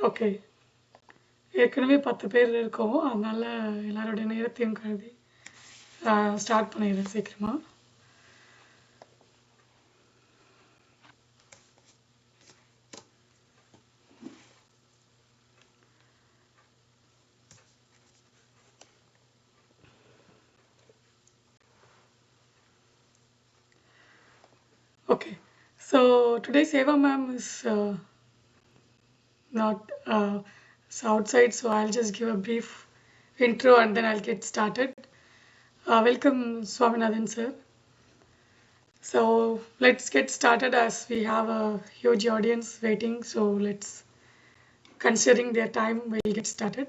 Okay. ஏற்கனவே 10 பேர் இருக்கோம். அதனால எல்லாருடைய நேரத்தையும் கருதி ஸ்டார்ட் பண்ணிடுறேன் சீக்கிரமா. Okay, so today Seva ma'am is not outside, so I'll just give a brief intro and then I'll get started. Welcome, Swaminathan sir. So let's get started as we have a huge audience waiting. So let's, considering their time, we'll get started.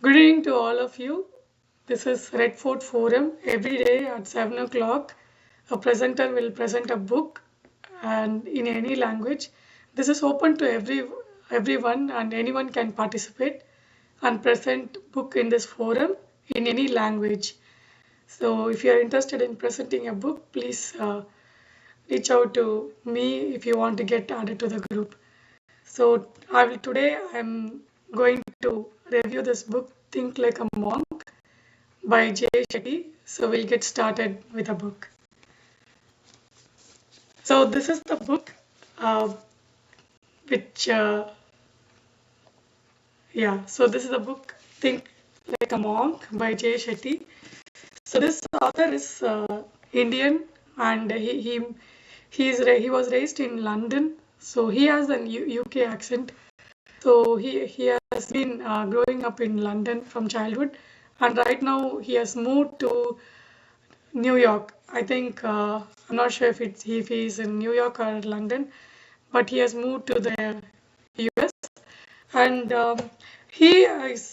Good evening to all of you. This is ReadForte Forum. Every day at 7 o'clock, a presenter will present a book and in any language. This is open to everyone and anyone can participate and present book in this forum in any language. So if you are interested in presenting a book, please reach out to me if you want to get added to the group. So today I'm going to review this book, Think Like a Monk by Shetty. So we'll get started with the book. So this is the book so this is the book Think Like a Monk by Shetty. So this author is Indian and he was raised in London. So he has an UK accent. So he has been growing up in London from childhood, and right now he has moved to New York. I think I'm not sure if he's in New York or London, but he has moved to the US. And he is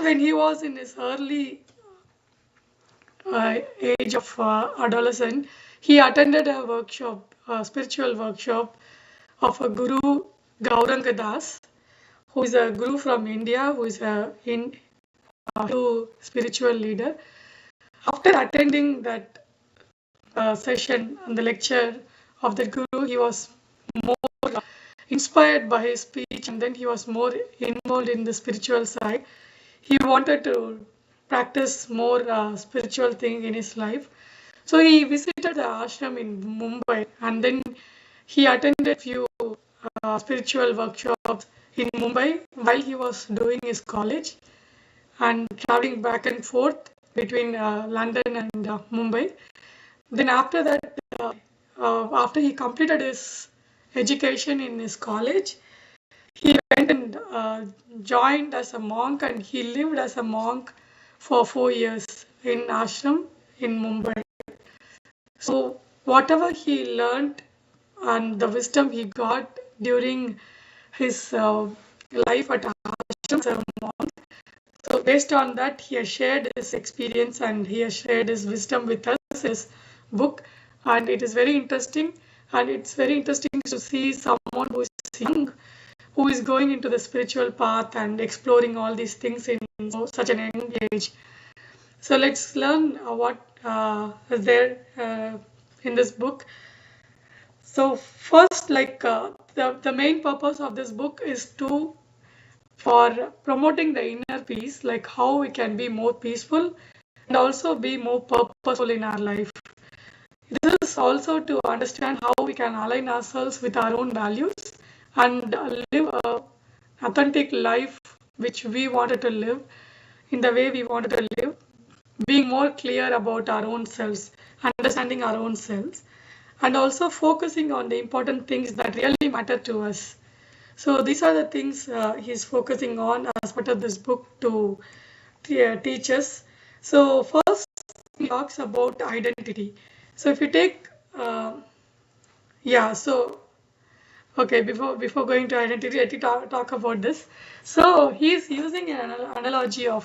when he was in his early age of adolescent, he attended a workshop, a spiritual workshop of a guru, Gauranga Das, who is a guru from India, who is a spiritual leader. After attending that session and the lecture of the guru, he was more inspired by his speech, and then he was more involved in the spiritual side. He wanted to practice more spiritual thing in his life. So he visited the ashram in Mumbai, and then he attended few spiritual workshops in Mumbai while he was doing his college and traveling back and forth between London and Mumbai. Then after that, after he completed his education in his college, he went and joined as a monk, and he lived as a monk for 4 years in ashram in Mumbai. So whatever he learned and the wisdom he got during his life at ashram as a monk, so based on that, he has shared his experience and he has shared his wisdom with us, his book, and it is very interesting. And it's very interesting to see someone who is young, who is going into the spiritual path and exploring all these things in such an young age. So let's learn what is there in this book. So first, the main purpose of this book is for promoting the inner peace, like how we can be more peaceful and also be more purposeful in our life. This is also to understand how we can align ourselves with our own values and live an authentic life which we wanted to live in the way we wanted to live, being more clear about our own selves, understanding our own selves, and also focusing on the important things that really matter to us. So these are the things he's focusing on as part of this book to teach us. So first, he talks about identity. So if you take, before going to identity, let me talk about this. So he's using an analogy of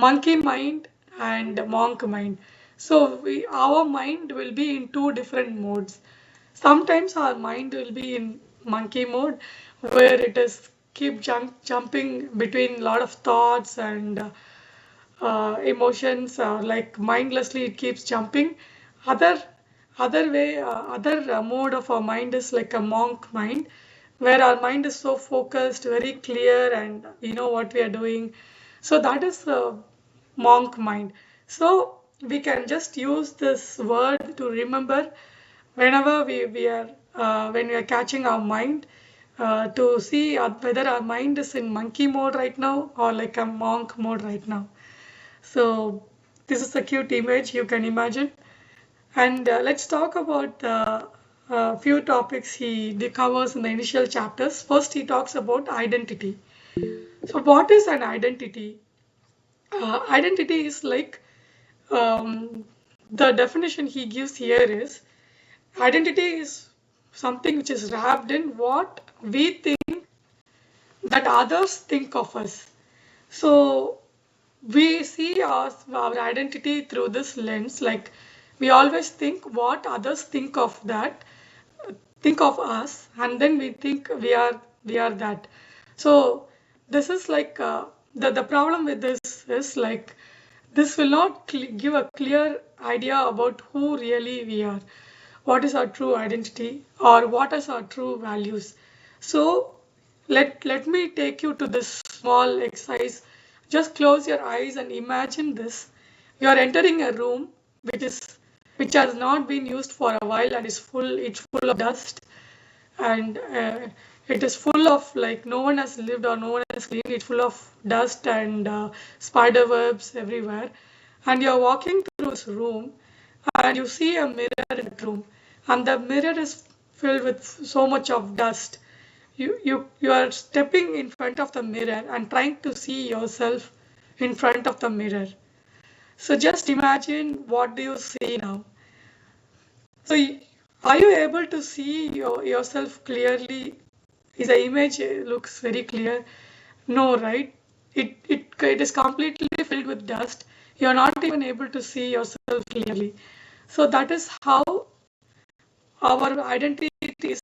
monkey mind and monk mind. So our mind will be in two different modes. Sometimes our mind will be in monkey mode, where it is keep jumping between a lot of thoughts and emotions, like mindlessly it keeps jumping. Other mode of our mind is like a monk mind, where our mind is so focused, very clear, and we know what we are doing. So that is the monk mind. So we can just use this word to remember whenever we are when we are catching our mind, to see whether our mind is in monkey mode right now or like a monk mode right now. So this is a cute image you can imagine. And let's talk about the few topics he covers in the initial chapters. First, he talks about identity. So, what is an identity? Identity is like, um, the definition he gives here is identity is something which is wrapped in what we think that others think of us. So, we see our identity through this lens, like we always think what others think of us, and then we think we are that. So this is like, the problem with this is like this will not give a clear idea about who really we are, what is our true identity, or what is our true values. So let me take you to this small exercise. Just close your eyes and imagine this. You are entering a room which has not been used for a while and it's full of dust, and it is full of, like, no one has lived or no one has cleaned. It's full of dust and spider webs everywhere. And you're walking through this room and you see a mirror in the room, and the mirror is filled with so much of dust. You are stepping in front of the mirror and trying to see yourself in front of the mirror. So just imagine, what do you see now? So are you able to see yourself clearly? Is the image looks very clear? No, right? It is completely filled with dust. You're not even able to see yourself clearly. So that is how our identity is,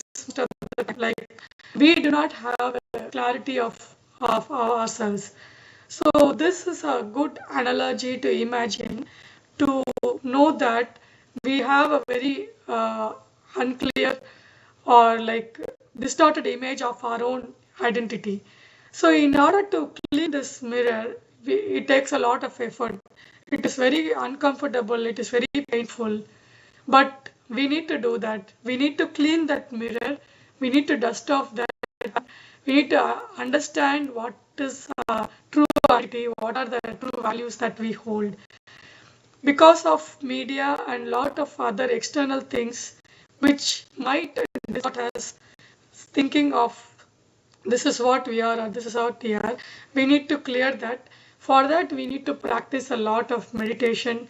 like we do not have a clarity of ourselves. So this is a good analogy to imagine, to know that we have a very unclear or like distorted image of our own identity. So in order to clean this mirror, it takes a lot of effort. It is very uncomfortable, it is very painful, but we need to do that. We need to clean that mirror, we need to dust off that, we need to understand what is true identity, what are the true values that we hold. Because of media and lot of other external things which might distort us thinking of this is what we are or this is what we are, we need to clear that. For that, we need to practice a lot of meditation,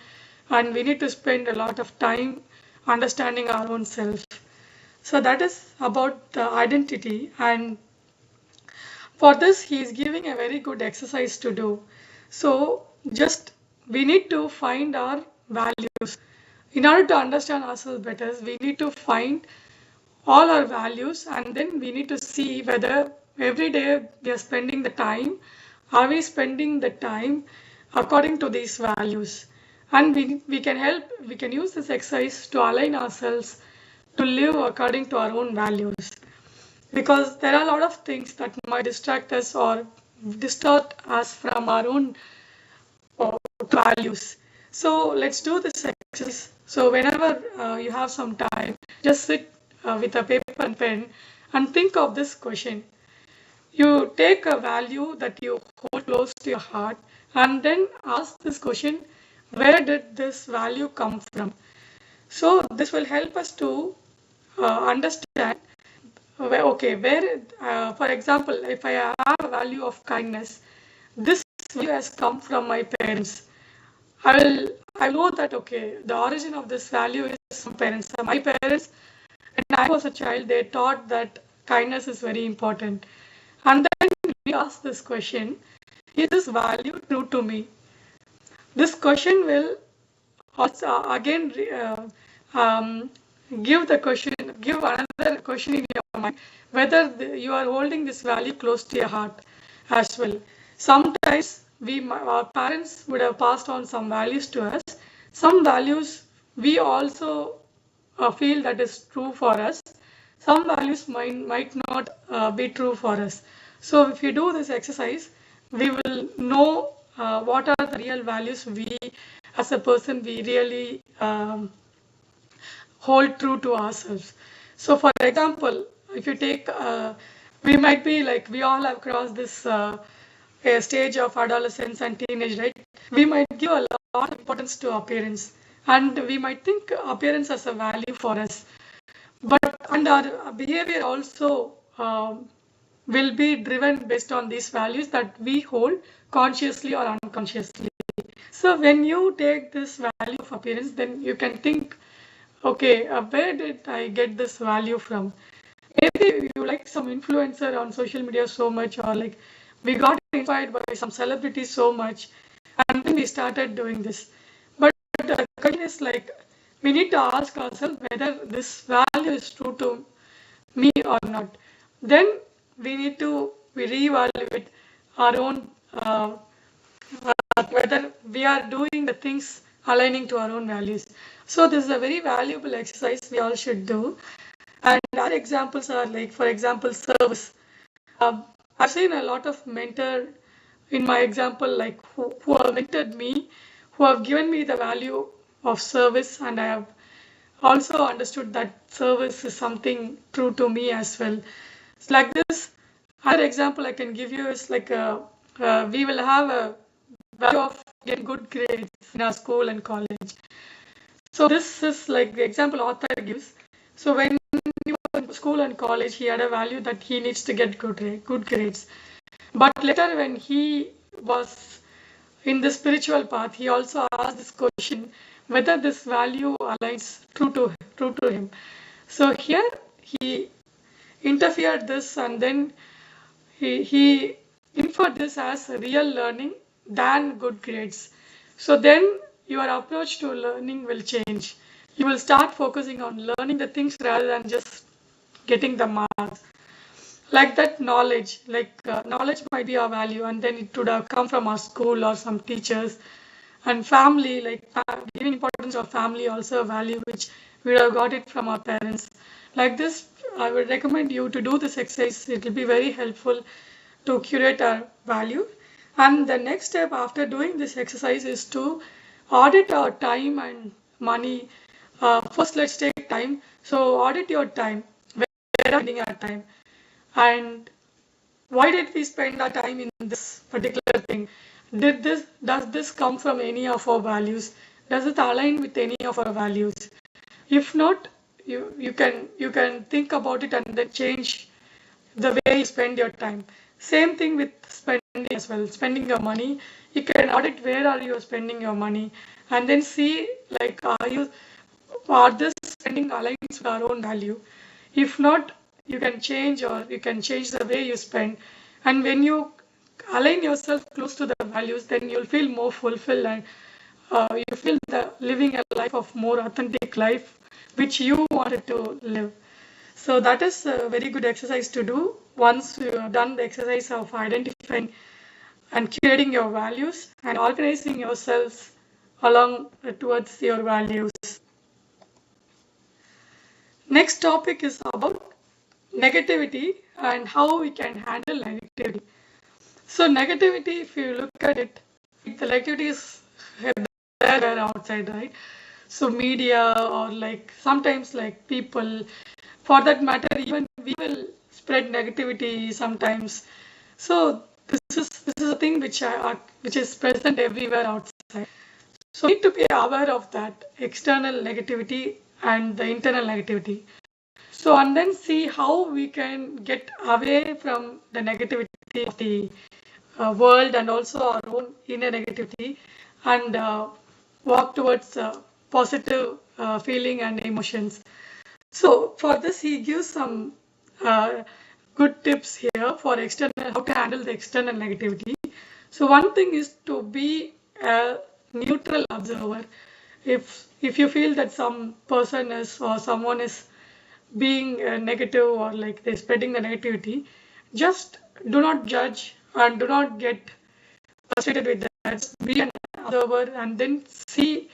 and we need to spend a lot of time understanding our own self. So that is about the identity, and for this he is giving a very good exercise to do. So just we need to find our values. In order to understand ourselves better, we need to find all our values, and then we need to see whether every day we are spending the time, are we spending the time according to these values. And we can use this exercise to align ourselves to live according to our own values, because there are a lot of things that might distract us or distort us from our own values. So let's do this exercise. So whenever you have some time, just sit with a paper and pen and think of this question. You take a value that you hold close to your heart and then ask this question, where did this value come from? So this will help us to understand, for example, if I have a value of kindness, this value has come from my parents. I know that, okay, the origin of this value is from parents. My parents, when I was a child, they taught that kindness is very important. And then we ask this question, is this value true to me? This question will also again give another question in your mind, whether you are holding this value close to your heart as well. Sometimes our parents would have passed on some values to us. Some values we also feel that is true for us. some values might not be true for us. So if you do this exercise, we will know what are the real values we as a person we really hold true to ourselves. So for example, if you take, we might be like, we all have crossed this a stage of adolescence and teenage, right? We might give a lot of importance to appearance, and we might think appearance as a value for us. But and our behavior also will be driven based on these values that we hold consciously or unconsciously. So when you take this value of appearance, then you can think, okay, where did I get this value from? Maybe you like some influencer on social media so much, or like we got inspired by some celebrity so much, and then we started doing this. But the question is like, we need to ask ourselves whether this value is true to me or not. Then we need to reevaluate our own whether we are doing the things aligning to our own values. So this is a very valuable exercise we all should do. And other examples are like, for example, service. I've seen a lot of mentor in my example, like who have mentored me, who have given me the value of service, and I have also understood that service is something true to me as well. It's like this. Another example I can give you is like we will have a value of getting good grades in our school and college. So this is like the example author gives. So when he was in school and college, he had a value that he needs to get good grades. But later, when he was in the spiritual path, he also asked this question whether this value aligns true to him. So here he interfered this, and then he inferred this as real learning than good grades. So then your approach to learning will change. You will start focusing on learning the things rather than just getting the marks. Like that knowledge, knowledge might be our value, and then it would have come from our school or some teachers. And family, giving importance of family, also a value which we would have got it from our parents. Like this, I would recommend you to do this exercise. It will be very helpful to curate our value. And the next step after doing this exercise is to audit our time and money. First, let's take time. So audit your time. Where are we spending our time? And why did we spend our time in this particular thing? Does this come from any of our values? Does it align with any of our values? If not, you can think about it and then change the way you spend your time. Same thing with spending as well. Spending your money, you can audit where are you spending your money, and then see like are this spending aligns with our own value. If not, you can change the way you spend. And when you align yourself close to the values, then you'll feel more fulfilled, and you feel the living a life of more authentic life which you wanted to live. So that is a very good exercise to do. Once you have done the exercise of identifying and curating your values and organizing yourselves along towards your values. Next topic is about negativity and how we can handle negativity. So negativity, if you look at it, the negativity is there outside, right? So media, or like sometimes like people, for that matter, even we will spread negativity sometimes. So this is a thing which is present everywhere outside. So we need to be aware of that external negativity and the internal negativity. So and then see how we can get away from the negativity of the world and also our own inner negativity, and walk towards positive feeling and emotions. So for this, he gives some good tips here for external, how to handle the external negativity. So one thing is to be a neutral observer. If you feel that some person is or someone is being negative, or like they're spreading the negativity, just do not judge and do not get frustrated with that. Be an observer and then see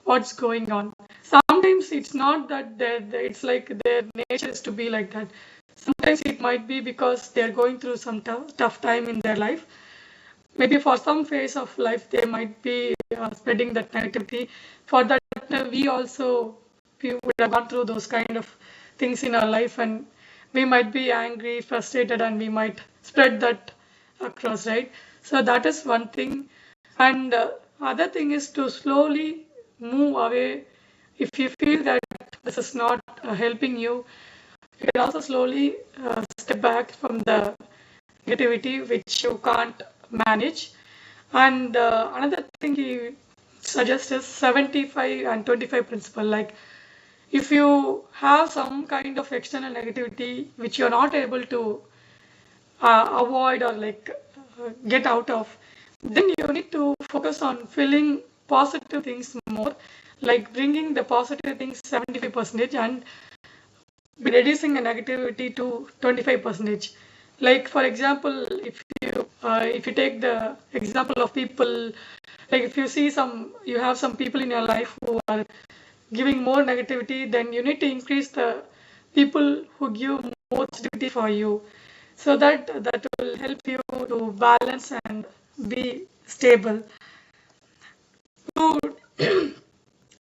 what's going on. Sometimes it's not that it's like their nature is to be like that. Sometimes it might be because they're going through some tough time in their life. Maybe for some phase of life they might be spreading that negativity. For that, we would have gone through those kind of things in our life, and we might be angry, frustrated, and we might spread that across, right? So that is one thing. And other thing is to slowly move away. If you feel that this is not helping you, you can also slowly step back from the negativity which you can't manage. And another thing he suggests is 75 and 25 principle. Like if you have some kind of external negativity which you're not able to avoid or get out of, then you need to focus on filling positive things more, like bringing the positive things 75% and reducing the negativity to 25%. Like for example, if you take the example of people, like if you see you have some people in your life who are giving more negativity, then you need to increase the people who give more positivity for you, so that will help you to balance and be stable. To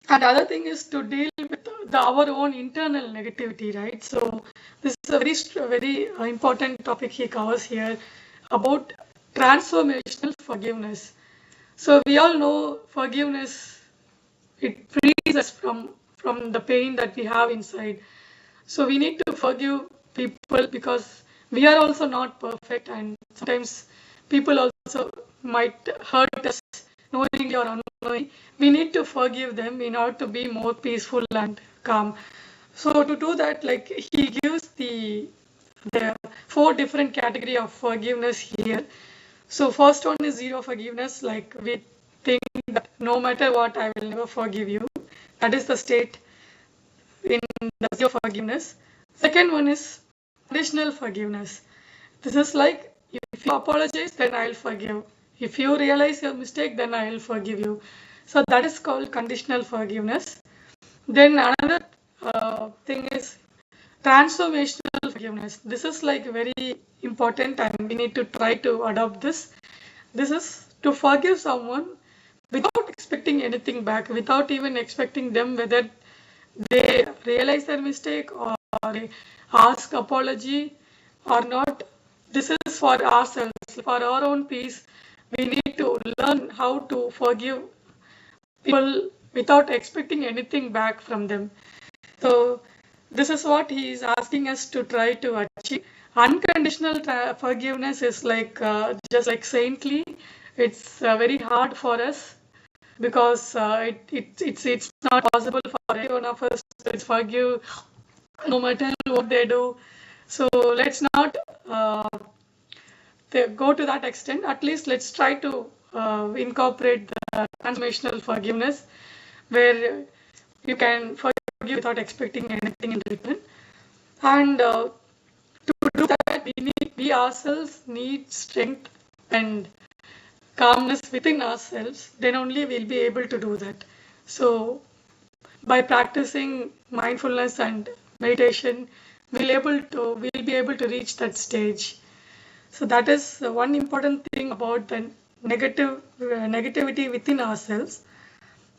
And other thing is to deal with our own internal negativity, right? So this is a very important topic he covers here about transformational forgiveness. So we all know forgiveness, it frees us from the pain that we have inside. So we need to forgive people because we are also not perfect, and sometimes people also might hurt us knowingly or unknowingly. We need to forgive them in order to be more peaceful and calm. So to do that, like he gives the four different category of forgiveness here. So first one is zero forgiveness, like we think that no matter what, I will never forgive you. That is the state in the zero forgiveness. Second one is conditional forgiveness. This is like if you apologize, then I'll forgive. If you realize your mistake, then I'll forgive you. So that is called conditional forgiveness. Then another thing is transformational forgiveness. This is like very important, and we need to try to adopt this. This is to forgive someone without expecting anything back, without even expecting them whether they realize their mistake or they ask apology or not. This is for ourselves, for our own peace. We need to learn how to forgive people without expecting anything back from them. So this is what he is asking us to try to achieve. Unconditional forgiveness is like just like saintly. It's very hard for us because it's not possible for any one of us to forgive no matter what they do. So let's not go to that extent. At least let's try to incorporate the transformational forgiveness, where you can forgive without expecting anything in return. And to do that, we ourselves need strength and calmness within ourselves. Then only we'll be able to do that. So by practicing mindfulness and meditation, we'll be able to reach that stage. So that is one important thing about the negativity within ourselves.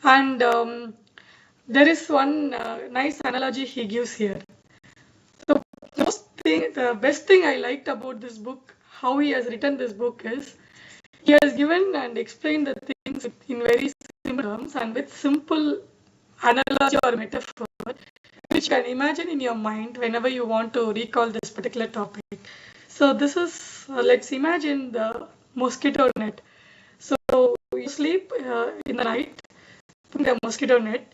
And there is one nice analogy he gives here. So the best thing I liked about this book, how he has written this book, is he has given and explained the things in very simple terms and with simple analogy or metaphor, which you can imagine in your mind whenever you want to recall this particular topic. So this is, let's imagine the mosquito net. So you sleep in the night, put the mosquito net,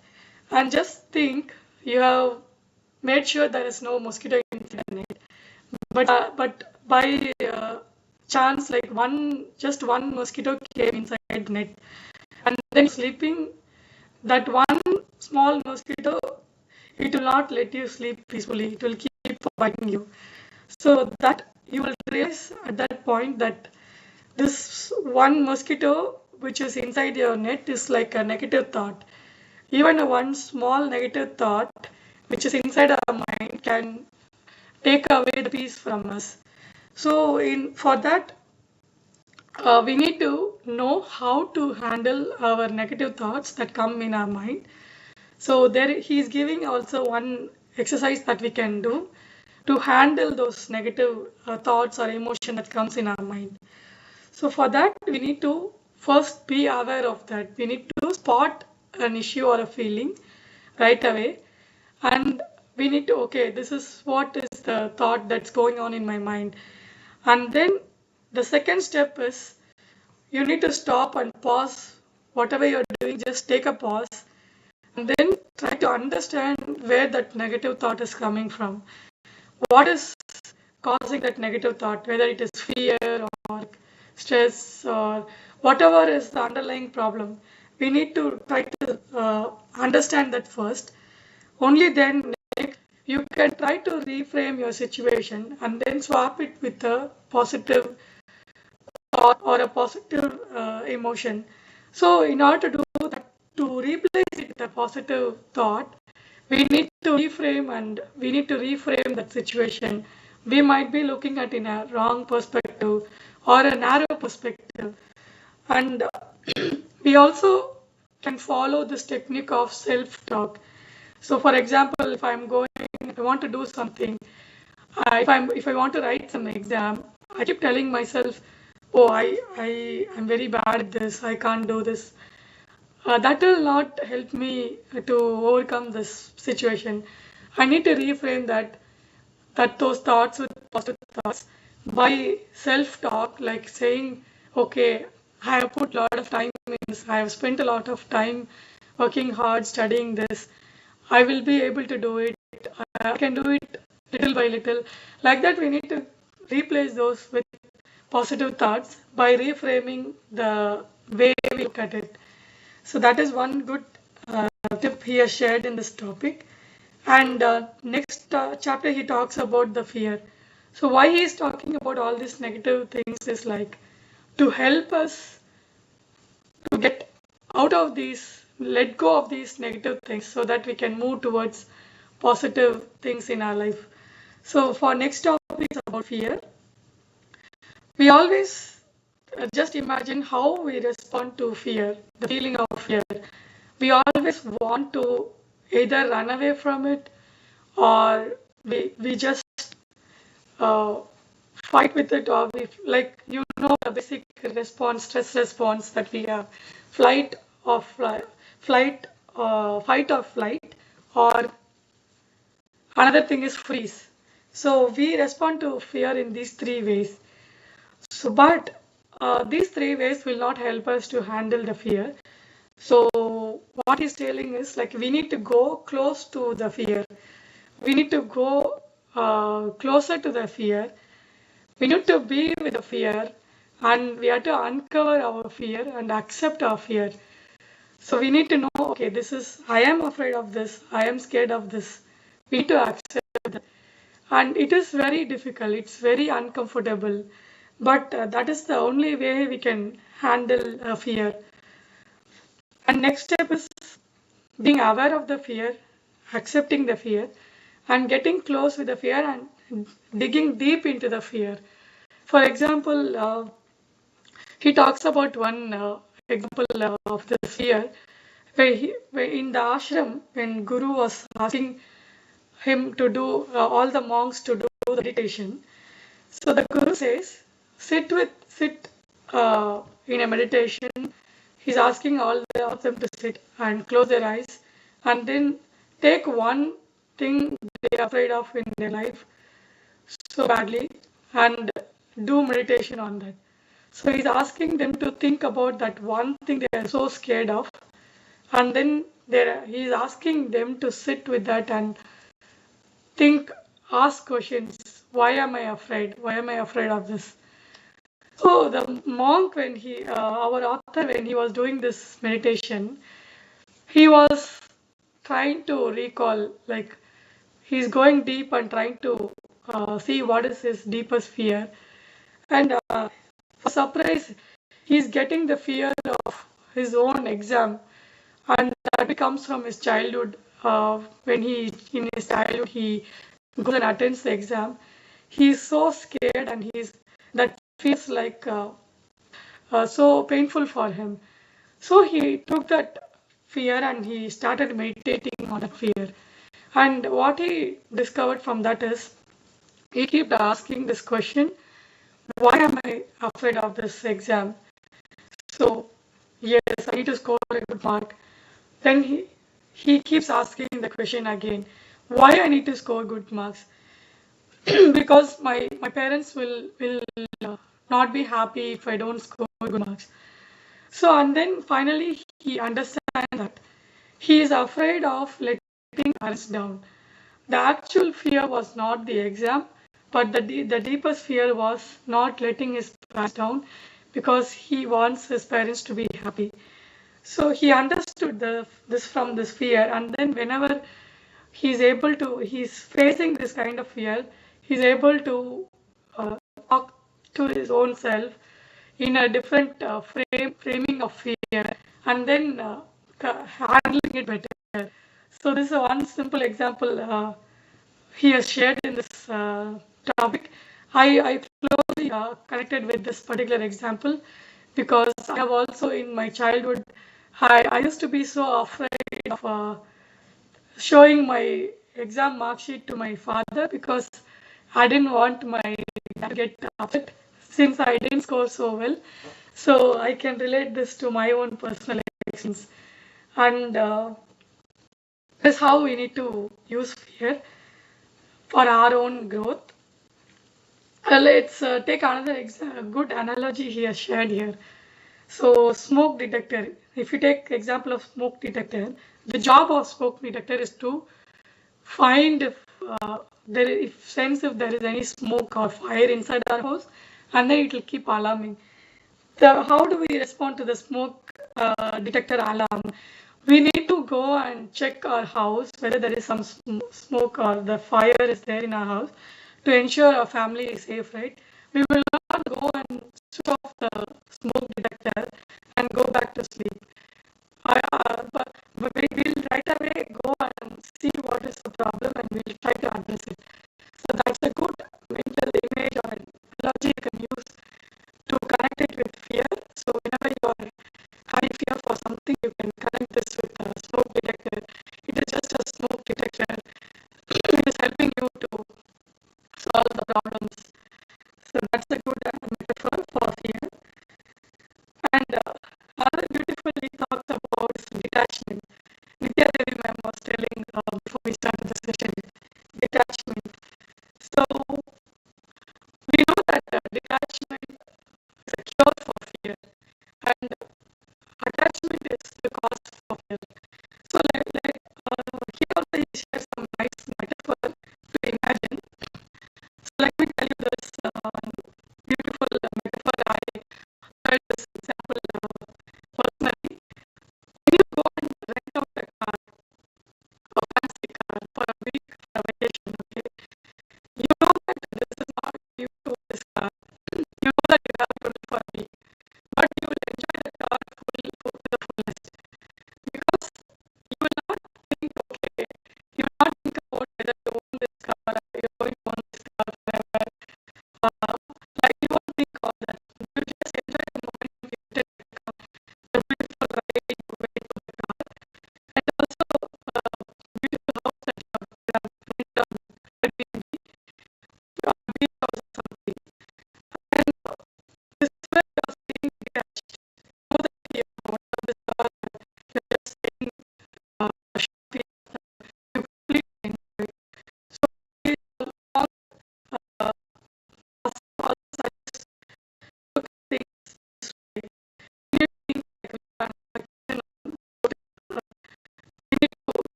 and just think you have made sure there is no mosquito in the net. But by chance, like just one mosquito came inside the net, and then sleeping, that one small mosquito, it will not let you sleep peacefully. It will keep biting you. So that you will realize at that point that this one mosquito which is inside your net is like a negative thought. Even a one small negative thought which is inside our mind can take away the peace from us. So in for that, we need to know how to handle our negative thoughts that come in our mind. So there he is giving also one exercise that we can do to handle those negative thoughts or emotion that comes in our mind. So for that, we need to first be aware of that. We need to spot an issue or a feeling right away, and we need to, okay, this is what is the thought that's going on in my mind. And then the second step is you need to stop and pause whatever you're doing, just take a pause and then try to understand where that negative thought is coming from. What is causing that negative thought, whether it is fear or stress or whatever is the underlying problem. We need to try to understand that first. Only then you can try to reframe your situation and then swap it with a positive thought or a positive emotion. So in order to do that, to replace it with a positive thought, we need to reframe and we need to reframe that situation. We might be looking at in a wrong perspective or a narrow perspective. And we also can follow this technique of self-talk. So for example, if I want to do something, if I want to write some exam, I keep telling myself, oh, I'm very bad at this, I can't do this. That will not help me to overcome this situation. I need to reframe that those thoughts with positive thoughts by self-talk, like saying, okay, I have put a lot of time in this, I have spent a lot of time working hard studying this, I will be able to do it, I can do it little by little. Like that, we need to replace those with positive thoughts by reframing the way we look at it. So that is one good tip he has shared in this topic. And next chapter he talks about the fear. So why he is talking about all these negative things is like to help us to get out of these, let go of these negative things so that we can move towards positive things in our life. So for next topic is about fear. We always just imagine how we respond to fear, the feeling of fear. We always want to either run away from it or we just uh, fight with it, or we, like, the basic response, stress response that we have, flight or flight, fight or flight, or another thing is freeze. So we respond to fear in these three ways. So, but these three ways will not help us to handle the fear. So what he's telling is like we need to go close to the fear. We need to go closer to the fear. We need to be with the fear, and we have to uncover our fear and accept our fear. So we need to know, okay, I am afraid of this, I am scared of this. We need to accept that. And it is very difficult, it's very uncomfortable, but that is the only way we can handle fear. And next step is being aware of the fear, accepting the fear, and getting close with the fear and digging deep into the fear. For example, he talks about one example of the fear where in the ashram, when Guru was asking him to do, all the monks to do the meditation. So the Guru says, sit in a meditation. He's asking all of them to sit and close their eyes and then take one thing they are afraid of in their life so badly and do meditation on that. So he's asking them to think about that one thing they are so scared of, and then he's asking them to sit with that and think, ask questions. Why am I afraid? Why am I afraid of this? So the monk, our author, when he was doing this meditation, he was trying to recall, like he's going deep and trying to see what is his deepest fear. And for surprise, he's getting the fear of his own exam. and that comes from his childhood. When he in his childhood he goes and attends the exam, he's so scared, and he's that feels like so painful for him. So he took that fear and he started meditating on that fear. And what he discovered from that is he kept asking this question: why am I afraid of this exam? So yes, I need to score a good mark. Then he keeps asking the question again: why I need to score good marks? Because my parents will not be happy if I don't score good marks. So and then finally he understands that he is afraid of letting parents down. The actual fear was not the exam, but the deepest fear was not letting his parents down, because he wants his parents to be happy. So he understood this from this fear, and then whenever he's facing this kind of fear, he's able to uh, talk to his own self in a different framing of fear, and then handling it better. So this is one simple example he has shared in this topic. I closely connected with this particular example because I have also in my childhood, I used to be so afraid of showing my exam mark sheet to my father, because I didn't want my dad to get upset since I didn't score so well. So I can relate this to my own personal experience. And that's how we need to use fear for our own growth. Let's take another good analogy he has shared here. So smoke detector. If you take example of smoke detector, the job of smoke detector is to find if if there is any smoke or fire inside our house, and then it will keep alarming. How do we respond to the smoke detector alarm? We need to go and check our house whether there is some smoke or the fire is there in our house, to ensure our family is safe, right? We will not go and switch off the smoke detector and go back to sleep. But we will right away go and see what is the problem, and we'll try to address it. So that's a good mental image or analogy you can use to connect it with fear. So whenever you are having fear for something, you can connect this with a smoke detector. It is just a smoke detector. It is helping you to solve the problems. So that's a good metaphor for fear. And another beautifully talks about is detachment. Nitya Devi ma'am was telling before we started the session,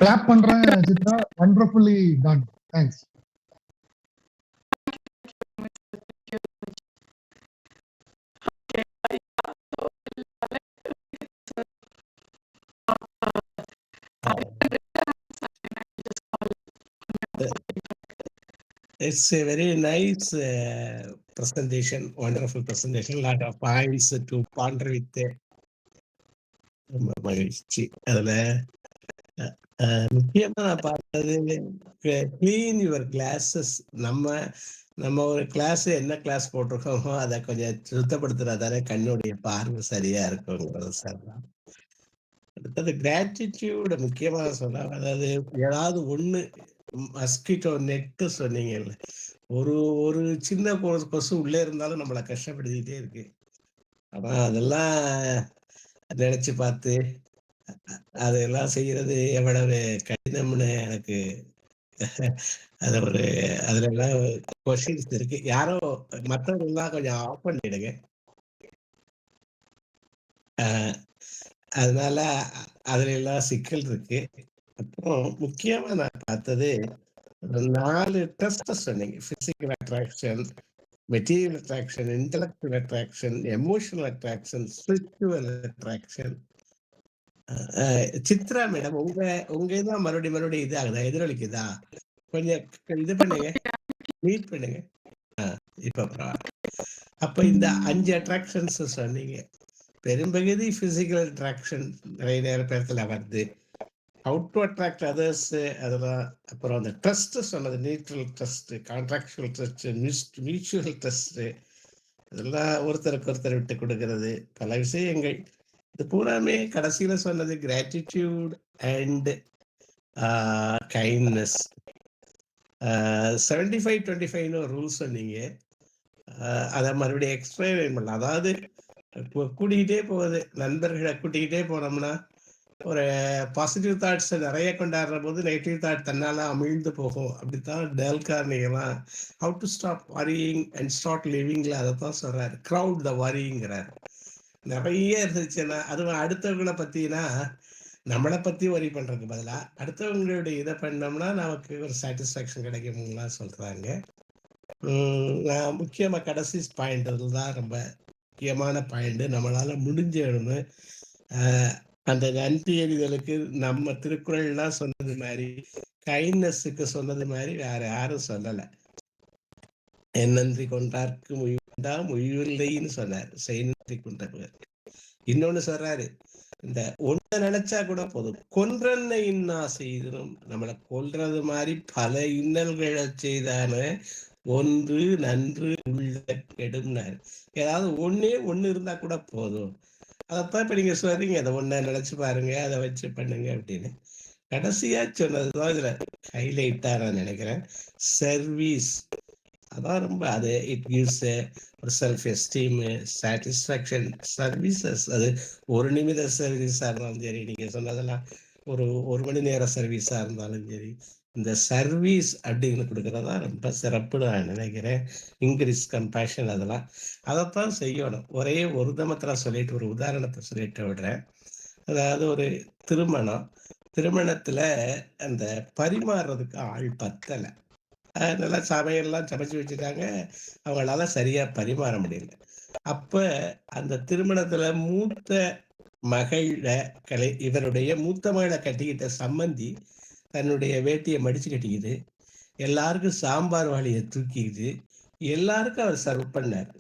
clap பண்றேன் Chitra. Wonderfully done. Thanks. It's a very nice presentation, wonderful presentation, lot of points to ponder with. ரொம்ப மகிழ்ச்சி. அதுல முக்கியமா நான் பார்த்தது clean your classes. நம்ம ஒரு class என்ன கிளாஸ் போட்டிருக்கோமோ அதை கொஞ்சம் சுத்தப்படுத்துறதானே கண்ணுடைய பார்வை சரியா இருக்குங்கிறது சார். அடுத்தது கிராட்டிடியூட முக்கியமா சொன்னாங்க. அதாவது ஏதாவது ஒண்ணு மஸ்கிட்டோ நெட்டு சொன்னீங்கல்ல, ஒரு சின்ன கொசு உள்ளே இருந்தாலும் நம்மளை கஷ்டப்படுத்திக்கிட்டே இருக்கு. ஆனா அதெல்லாம் நினைச்சு பார்த்து அதெல்லாம் செய்யறது எவ்வளவு கடினம்னு எனக்கு அது அதுல எல்லாம் கொஸ்டின்ஸ் இருக்கு. யாரோ மற்றவங்க எல்லாம் கொஞ்சம் ஆஃப் பண்ணிடுங்க. அதனால அதுல எல்லாம் சிக்கல் இருக்கு. அப்புறம் முக்கியமா நான் பார்த்தது 4 டெஸ்ட் சொன்னீங்க. Physical attraction, material attraction, intellectual attraction, emotional attraction, spiritual attraction. Chitra madam, உங்க இதான் மறுபடியும் இது ஆகுதா, எதிரொலிக்குதா? கொஞ்சம் இது பண்ணுங்க, மீட் பண்ணுங்க. இப்ப அப்ப இந்த 5 அட்ராக்ஷன்ஸ் சொன்னீங்க. பெரும்பகுதி பிசிக்கல் அட்ராக்ஷன் நிறைய நேரத்துல வருது. ஹவு டு அட்ராக்ட் அதர்ஸ் அதெல்லாம். அப்புறம் அந்த ட்ரஸ்ட் சொன்னது, neutral trust, contractual trust, mutual trust, அதெல்லாம் ஒருத்தருக்கு ஒருத்தர் விட்டு கொடுக்கறது, பல விஷயங்கள். இது பூராமே கடைசியில சொன்னது கிராட்டிடியூட் அண்ட் கைண்ட்னஸ். 75-25 ஒரு ரூல் சொன்னீங்க. அதை மறுபடியும் எக்ஸ்பிளைன் பண்ணலாம். அதாவது கூட்டிக்கிட்டே போகுது, நண்பர்களை கூட்டிக்கிட்டே போனோம்னா ஒரு பாசிட்டிவ் தாட்ஸ் நிறைய கொண்டாடுற போது நெகட்டிவ் தாட் தன்னால அமிழ்ந்து போகும். அப்படித்தான் டேல் கார்னேகெல்லாம் how to stop worrying and start லிவிங்ல அதை தான் சொல்றாரு. க்ரௌட் த வரிங்கிறாரு. நிறைய இருந்துச்சுன்னா அதுவும் அடுத்தவங்களை பத்தினா நம்மளை பத்தி வரி பண்றதுக்கு பதிலா அடுத்தவங்களுடைய இதை பண்ணோம்னா நமக்கு ஒரு சாட்டிஸ்ஃபேக்ஷன் கிடைக்கும்லாம் சொல்றாங்க. முக்கியமா கடைசி பாயிண்ட் தான் ரொம்ப முக்கியமான பாயிண்ட். நம்மளால முடிஞ்ச அந்த நன்றி எறிதலுக்கு நம்ம திருக்குறள்லாம் சொன்னது மாதிரி, கைண்ட்னஸுக்கு சொன்னது மாதிரி வேற யாரும் சொல்லலை. என் நன்றி கொண்டார்க்கு முயவில்லைன்னு சொன்னார், செய் நன்றி கொண்டவர். இன்னொன்னு சொல்றாரு, இந்த ஒன்றை நினைச்சா கூட போதும், கொன்றன்னை இன்னா செய்தனும். நம்மளை கொல்றது மாதிரி பல இன்னல்களை செய்தானு ஒன்று நன்று உள்ள கெடும்னாரு. ஏதாவது ஒண்ணு இருந்தா கூட போதும். அதைத்தான் இப்ப நீங்க சொல்றீங்க, அதை ஒன்ன நினைச்சு பாருங்க, அதை வச்சு பண்ணுங்க அப்படின்னு. கடைசியா சொன்னதுதான் இதுல ஹைலைட்டா நான் நினைக்கிறேன். சர்வீஸ். அதான் ரொம்ப அது இட் கிவ்ஸ் ஒரு செல்ஃப் எஸ்டீம், சாட்டிஸ்ஃபேக்ஷன். சர்வீசஸ், அது ஒரு நிமிட சர்வீஸா இருந்தாலும் சரி, நீங்க சொன்னதெல்லாம் ஒரு மணி நேர சர்வீஸா இருந்தாலும் சரி, இந்த சர்வீஸ் அப்படின்னு கொடுக்கறதா ரொம்ப சிறப்புன்னு நான் நினைக்கிறேன். இன்க்ரீஸ் கம்பேஷன், அதெல்லாம் அதைத்தான் செய்யணும். ஒரே ஒரு தமத்தில் சொல்லிட்டு ஒரு உதாரணத்தை சொல்லிட்டு விடுறேன். அதாவது ஒரு திருமணத்துல அந்த பரிமாறுறதுக்கு ஆள் பத்தலை. நல்லா சமையல்லாம் சமைச்சு வச்சுட்டாங்க, அவங்களால சரியா பரிமாற முடியல. அப்ப அந்த திருமணத்துல மூத்த இவருடைய மூத்த மகளை கட்டிக்கிட்ட சம்பந்தி தன்னுடைய வேட்டியை மடிச்சு கட்டிக்கிது, எல்லாருக்கும் சாம்பார் வாளியை தூக்கிக்குது, எல்லாருக்கும் அவர் சர்வ் பண்ணார்.